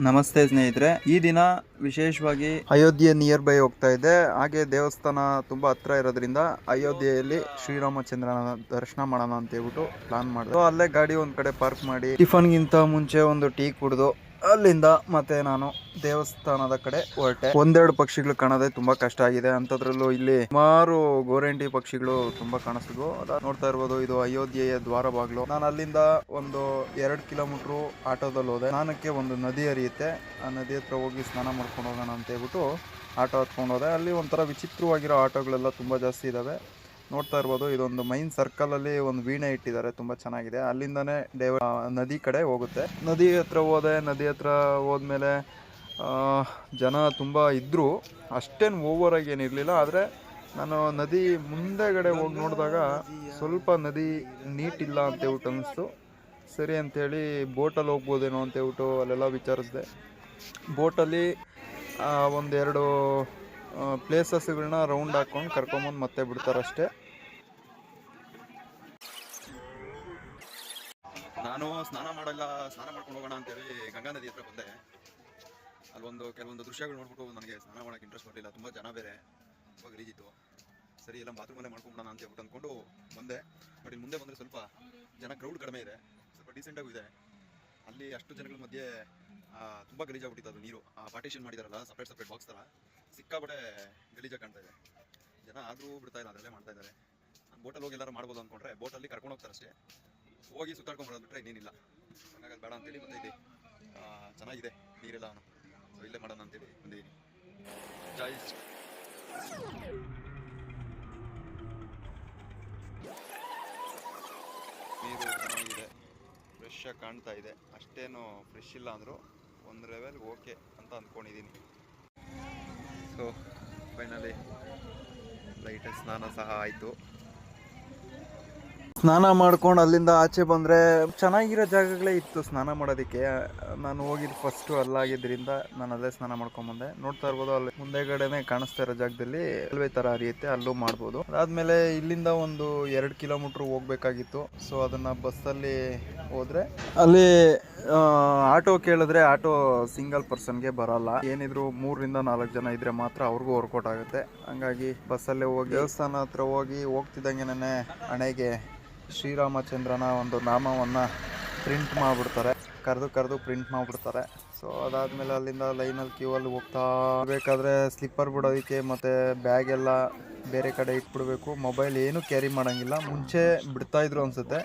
ನಮಸ್ತೆ ಸ್ನೇಹಿತರೆ, ಈ ದಿನ ವಿಶೇಷವಾಗಿ ಅಯೋಧ್ಯೆ ನಿಯರ್ ಬೈ ಹೋಗ್ತಾ ಇದೆ. ಹಾಗೆ ದೇವಸ್ಥಾನ ತುಂಬಾ ಹತ್ರ ಇರೋದ್ರಿಂದ ಅಯೋಧ್ಯೆಯಲ್ಲಿ ಶ್ರೀರಾಮಚಂದ್ರನ ದರ್ಶನ ಮಾಡೋಣ ಅಂತ ಹೇಳ್ಬಿಟ್ಟು ಪ್ಲಾನ್ ಮಾಡಿದ್ರು. ಅಲ್ಲೇ ಗಾಡಿ ಒಂದ್ ಕಡೆ ಪಾರ್ಕ್ ಮಾಡಿ ಟಿಫನ್ಗಿಂತ ಮುಂಚೆ ಒಂದು ಟೀ ಕುಡಿದು ಅಲ್ಲಿಂದ ಮತ್ತೆ ನಾನು ದೇವಸ್ಥಾನದ ಕಡೆ ಹೊರಟೆ. ಒಂದೆರಡು ಪಕ್ಷಿಗಳು ಕಾಣೋದೇ ತುಂಬಾ ಕಷ್ಟ ಆಗಿದೆ. ಅಂತದ್ರಲ್ಲೂ ಇಲ್ಲಿ ಸುಮಾರು ಗೋರಂಟಿ ಪಕ್ಷಿಗಳು ತುಂಬಾ ಕಾಣಿಸ್ತಿದ್ವು. ನೋಡ್ತಾ ಇರ್ಬೋದು, ಇದು ಅಯೋಧ್ಯೆಯ ದ್ವಾರ ಬಾಗ್ಲು. ನಾನು ಅಲ್ಲಿಂದ ಒಂದು 2 ಕಿಲೋಮೀಟರ್ ಆಟೋದಲ್ಲಿ ಹೋದೆ. ಸ್ನಾನಕ್ಕೆ ಒಂದು ನದಿ ಹರಿಯುತ್ತೆ, ಆ ನದಿ ಹತ್ರ ಹೋಗಿ ಸ್ನಾನ ಮಾಡ್ಕೊಂಡು ಹೋಗೋಣ ಅಂತ ಹೇಳ್ಬಿಟ್ಟು ಆಟೋ ಹತ್ಕೊಂಡು ಹೋದೆ. ಅಲ್ಲಿ ಒಂಥರ ವಿಚಿತ್ರವಾಗಿರೋ ಆಟೋಗಳೆಲ್ಲ ತುಂಬಾ ಜಾಸ್ತಿ ಇದಾವೆ. ನೋಡ್ತಾ ಇರ್ಬೋದು, ಇದೊಂದು ಮೈನ್ ಸರ್ಕಲ್ ಅಲ್ಲಿ ಒಂದು ವೀಣೆ ಇಟ್ಟಿದ್ದಾರೆ, ತುಂಬಾ ಚೆನ್ನಾಗಿದೆ. ಅಲ್ಲಿಂದಾನೇ ನದಿ ಕಡೆ ಹೋಗುತ್ತೆ. ನದಿ ಹತ್ರ ಹೋದೆ. ನದಿ ಹತ್ರ ಹೋದ್ಮೇಲೆ ಜನ ತುಂಬಾ ಇದ್ರು, ಅಷ್ಟೇನು ಓವರ್ ಆಗಿ ಏನಿರ್ಲಿಲ್ಲ. ಆದ್ರೆ ನಾನು ನದಿ ಮುಂದೆಗಡೆ ಹೋಗಿ ನೋಡಿದಾಗ ಸ್ವಲ್ಪ ನದಿ ನೀಟ್ ಇಲ್ಲ ಅಂತ ಹೇಳ್ಬಿಟ್ಟು ಅನಿಸ್ತು. ಸರಿ ಅಂತೇಳಿ ಬೋಟಲ್ಲಿ ಹೋಗ್ಬೋದೇನೋ ಅಂತ ಹೇಳ್ಬಿಟ್ಟು ಅಲ್ಲೆಲ್ಲ ವಿಚಾರಿಸಿದೆ. ಬೋಟಲ್ಲಿ ಒಂದೆರಡು ಪ್ಲೇಸಸ್ಗಳನ್ನ ರೌಂಡ್ ಹಾಕೊಂಡು ಕರ್ಕೊಂಬಂದು ಮತ್ತೆ ಬಿಡ್ತಾರಷ್ಟೇ. ನಾನು ಸ್ನಾನ ಮಾಡ್ಕೊಂಡು ಹೋಗೋಣ ಅಂತೇಳಿ ಗಂಗಾ ನದಿ ಹತ್ರ ಬಂದೆ. ಅಲ್ಲೊಂದು ಕೆಲವೊಂದು ದೃಶ್ಯಗಳು ನೋಡ್ಬಿಟ್ಟು ನನಗೆ ಸ್ನಾನ ಮಾಡೋಕೆ ಇಂಟ್ರೆಸ್ಟ್ ಬರಲಿಲ್ಲ. ತುಂಬ ಜನ ಬೇರೆ, ತುಂಬ ಗಲೀಜಿತ್ತು. ಸರಿ, ಎಲ್ಲ ಬಾತ್ರೂಮಲ್ಲೇ ಮಾಡ್ಕೊಂಬಿಡೋಣ ಅಂತ ಹೇಳ್ಬಿಟ್ಟು ಅಂದ್ಕೊಂಡು ಬಂದೆ. ಬಟ್ ಇಲ್ಲಿ ಮುಂದೆ ಬಂದರೆ ಸ್ವಲ್ಪ ಜನ, ಕ್ರೌಡ್ ಕಡಿಮೆ ಇದೆ, ಸ್ವಲ್ಪ ಡೀಸೆಂಟಾಗೂ ಇದೆ. ಅಲ್ಲಿ ಅಷ್ಟು ಜನಗಳ ಮಧ್ಯೆ ತುಂಬ ಗಲೀಜಾಗ್ಬಿಟ್ಟಿತ್ತು. ಅದು ನೀರು ಪಾರ್ಟಿಷನ್ ಮಾಡಿದಾರಲ್ಲ, ಸಪ್ರೇಟ್ ಬಾಕ್ಸ್ ಥರ, ಸಿಕ್ಕಾಪಟ್ಟೆ ಗಲೀಜಾಗಿ ಕಾಣ್ತಾ ಇದೆ. ಜನ ಆದರೂ ಬಿಡ್ತಾ ಇಲ್ಲ, ಅದರಲ್ಲೇ ಮಾಡ್ತಾ ಇದ್ದಾರೆ. ನಾನು ಬೋಟಲ್ಲಿ ಹೋಗಿ ಎಲ್ಲರೂ ಮಾಡ್ಬೋದು ಅಂದ್ಕೊಂಡ್ರೆ ಬೋಟಲ್ಲಿ ಕರ್ಕೊಂಡು ಹೋಗ್ತಾರೆ ಅಷ್ಟೇ. ಹೋಗಿ ಸುತ್ತಾಡ್ಕೊಂಡು ಬಿಟ್ರೆ ಇನ್ನೇನಿಲ್ಲ. ಹಾಗಾಗಿ ಬೇಡ ಅಂತೇಳಿ ಬಂದಿದ್ದೆ. ಚೆನ್ನಾಗಿದೆ ನೀರೆಲ್ಲ, ಸೊ ಇಲ್ಲೇ ಮಾಡೋಣ ಅಂತೇಳಿ ಬಂದಿದ್ದೀನಿ. ಜೈ ನೀರು ಚೆನ್ನಾಗಿದೆ, ಫ್ರೆಶ್ ಆಗಿ ಕಾಣ್ತಾ ಇದೆ. ಅಷ್ಟೇನು ಫ್ರೆಶ್ ಇಲ್ಲ ಅಂದರೂ ಒಂದು ಲೆವೆಲ್ ಓಕೆ ಅಂತ ಅಂದ್ಕೊಂಡಿದ್ದೀನಿ. ಸೊ ಫೈನಲಿ ಲೈಟಾಗಿ ಸ್ನಾನ ಸಹ ಆಯಿತು. ಸ್ನಾನ ಮಾಡ್ಕೊಂಡು ಅಲ್ಲಿಂದ ಆಚೆ ಬಂದರೆ ಚೆನ್ನಾಗಿರೋ ಜಾಗಗಳೇ ಇತ್ತು ಸ್ನಾನ ಮಾಡೋದಕ್ಕೆ. ನಾನು ಹೋಗಿದ್ದು ಫಸ್ಟು ಅಲ್ಲಾಗಿದ್ದರಿಂದ ನಾನು ಅಲ್ಲೇ ಸ್ನಾನ ಮಾಡ್ಕೊಂಬಂದೆ. ನೋಡ್ತಾ ಇರ್ಬೋದು, ಅಲ್ಲಿ ಮುಂದೆಗಡೆನೆ ಕಾಣಿಸ್ತಾ ಇರೋ ಜಾಗದಲ್ಲಿ ರೈಲ್ವೆ ಥರ ಹರಿಯುತ್ತೆ, ಅಲ್ಲೂ ಮಾಡ್ಬೋದು. ಅದಾದಮೇಲೆ ಇಲ್ಲಿಂದ ಒಂದು 2 ಕಿಲೋಮೀಟ್ರ್ ಹೋಗ್ಬೇಕಾಗಿತ್ತು. ಸೊ ಅದನ್ನು ಬಸ್ಸಲ್ಲಿ ಹೋದರೆ ಅಲ್ಲಿ ಆಟೋ ಕೇಳಿದ್ರೆ ಆಟೋ ಸಿಂಗಲ್ ಪರ್ಸನ್ಗೆ ಬರಲ್ಲ. ಏನಿದ್ರು 3 ರಿಂದ 4 ಜನ ಇದ್ರೆ ಮಾತ್ರ ಅವ್ರಿಗೂ ವರ್ಕೌಟ್ ಆಗುತ್ತೆ. ಹಂಗಾಗಿ ಬಸ್ಸಲ್ಲೇ ಹೋಗಿ ದೇವಸ್ಥಾನ ಹತ್ರ ಹೋಗ್ತಿದ್ದಂಗೆ ಹಣೆಗೆ ಶ್ರೀರಾಮಚಂದ್ರನ ಒಂದು ನಾಮವನ್ನು ಪ್ರಿಂಟ್ ಮಾಡಿಬಿಡ್ತಾರೆ, ಕರೆದು ಪ್ರಿಂಟ್ ಮಾಡಿಬಿಡ್ತಾರೆ. ಸೊ ಅದಾದಮೇಲೆ ಅಲ್ಲಿಂದ ಲೈನಲ್ಲಿ ಕ್ಯೂವಲ್ಲಿ ಹೋಗ್ತಾ ಬೇಕಾದರೆ ಸ್ಲಿಪ್ಪರ್ ಬಿಡೋದಕ್ಕೆ ಮತ್ತು ಬ್ಯಾಗ್ ಎಲ್ಲ ಬೇರೆ ಕಡೆ ಇಟ್ಬಿಡ್ಬೇಕು. ಮೊಬೈಲ್ ಏನು ಕ್ಯಾರಿ ಮಾಡೋಂಗಿಲ್ಲ. ಮುಂಚೆ ಬಿಡ್ತಾಯಿದ್ರು ಅನಿಸುತ್ತೆ.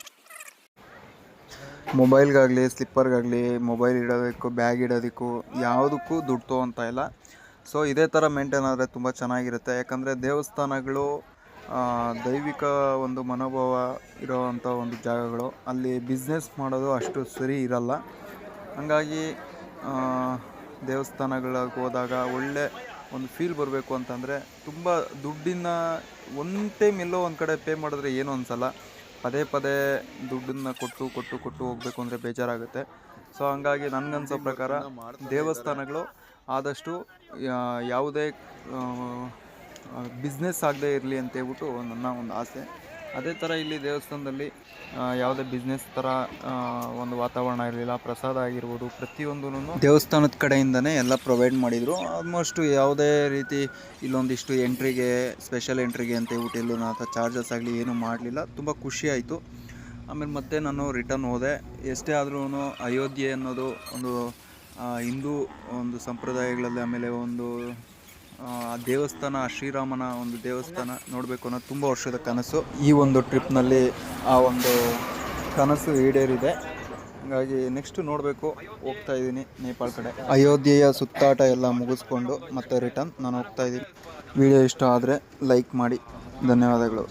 ಮೊಬೈಲ್ಗಾಗಲಿ ಸ್ಲಿಪ್ಪರ್ಗಾಗಲಿ ಮೊಬೈಲ್ ಇಡೋದಕ್ಕೂ ಬ್ಯಾಗ್ ಇಡೋದಕ್ಕೂ ಯಾವುದಕ್ಕೂ ದುಡ್ಡು ತೊಗೊತಾ ಇಲ್ಲ. ಸೊ ಇದೇ ಥರ ಮೇಂಟೈನ್ ಆದರೆ ತುಂಬ ಚೆನ್ನಾಗಿರುತ್ತೆ. ಯಾಕಂದರೆ ದೇವಸ್ಥಾನಗಳು ದೈವಿಕ ಒಂದು ಮನೋಭಾವ ಇರೋವಂಥ ಒಂದು ಜಾಗಗಳು. ಅಲ್ಲಿ ಬಿಸ್ನೆಸ್ ಮಾಡೋದು ಅಷ್ಟು ಸರಿ ಇರಲ್ಲ. ಹಾಗಾಗಿ ದೇವಸ್ಥಾನಗಳಿಗೆ ಹೋದಾಗ ಒಳ್ಳೆ ಒಂದು ಫೀಲ್ ಬರಬೇಕು ಅಂತಂದರೆ ತುಂಬ ದುಡ್ಡಿನ ಒಂದು ಟೈಮ್ ಎಲ್ಲೋ ಒಂದು ಕಡೆ ಪೇ ಮಾಡಿದ್ರೆ ಏನೂ ಅನಿಸಲ್ಲ. ಪದೇ ದುಡ್ಡನ್ನು ಕೊಟ್ಟು ಹೋಗಬೇಕು ಅಂದರೆ ಬೇಜಾರಾಗುತ್ತೆ. ಸೊ ಹಂಗಾಗಿ ನನಗನ್ಸೋ ಪ್ರಕಾರ ದೇವಸ್ಥಾನಗಳು ಆದಷ್ಟು ಯಾವುದೇ ಬಿಸ್ನೆಸ್ ಆಗದೆ ಇರಲಿ ಅಂತ ಹೇಳ್ಬಿಟ್ಟು ನನ್ನ ಒಂದು ಆಸೆ. ಅದೇ ಥರ ಇಲ್ಲಿ ದೇವಸ್ಥಾನದಲ್ಲಿ ಯಾವುದೇ ಬಿಸ್ನೆಸ್ ಥರ ಒಂದು ವಾತಾವರಣ ಇರಲಿಲ್ಲ. ಪ್ರಸಾದ ಆಗಿರ್ಬೋದು, ಪ್ರತಿಯೊಂದೂ ದೇವಸ್ಥಾನದ ಕಡೆಯಿಂದನೇ ಎಲ್ಲ ಪ್ರೊವೈಡ್ ಮಾಡಿದರು. ಆಲ್ಮೋಸ್ಟ್ ಯಾವುದೇ ರೀತಿ ಇಲ್ಲೊಂದಿಷ್ಟು ಎಂಟ್ರಿಗೆ, ಸ್ಪೆಷಲ್ ಎಂಟ್ರಿಗೆ ಅಂತ ಹೇಳ್ಬಿಟ್ಟು ಎಲ್ಲೂ ಅಥವಾ ಚಾರ್ಜಸ್ ಆಗಲಿ ಏನೂ ಮಾಡಲಿಲ್ಲ. ತುಂಬ ಖುಷಿ ಆಯಿತು. ಆಮೇಲೆ ಮತ್ತೆ ನಾನು ರಿಟರ್ನ್ ಹೋದೆ. ಎಷ್ಟೇ ಆದ್ರೂ ಅಯೋಧ್ಯೆ ಅನ್ನೋದು ಒಂದು ಹಿಂದೂ ಒಂದು ಸಂಪ್ರದಾಯಗಳಲ್ಲಿ, ಆಮೇಲೆ ಒಂದು ದೇವಸ್ಥಾನ, ಶ್ರೀರಾಮನ ಒಂದು ದೇವಸ್ಥಾನ ನೋಡಬೇಕು ಅನ್ನೋದು ತುಂಬ ವರ್ಷದ ಕನಸು. ಈ ಒಂದು ಟ್ರಿಪ್ನಲ್ಲಿ ಆ ಒಂದು ಕನಸು ಈಡೇರಿದೆ. ಹಾಗಾಗಿ ನೆಕ್ಸ್ಟ್ ನೋಡಬೇಕು, ಹೋಗ್ತಾ ಇದ್ದೀನಿ ನೇಪಾಳ ಕಡೆ. ಅಯೋಧ್ಯೆಯ ಸುತ್ತಾಟ ಎಲ್ಲ ಮುಗಿಸ್ಕೊಂಡು ಮತ್ತೆ ರಿಟರ್ನ್ ನಾನು ಹೋಗ್ತಾ ಇದ್ದೀನಿ. ವಿಡಿಯೋ ಇಷ್ಟ ಆದರೆ ಲೈಕ್ ಮಾಡಿ. ಧನ್ಯವಾದಗಳು.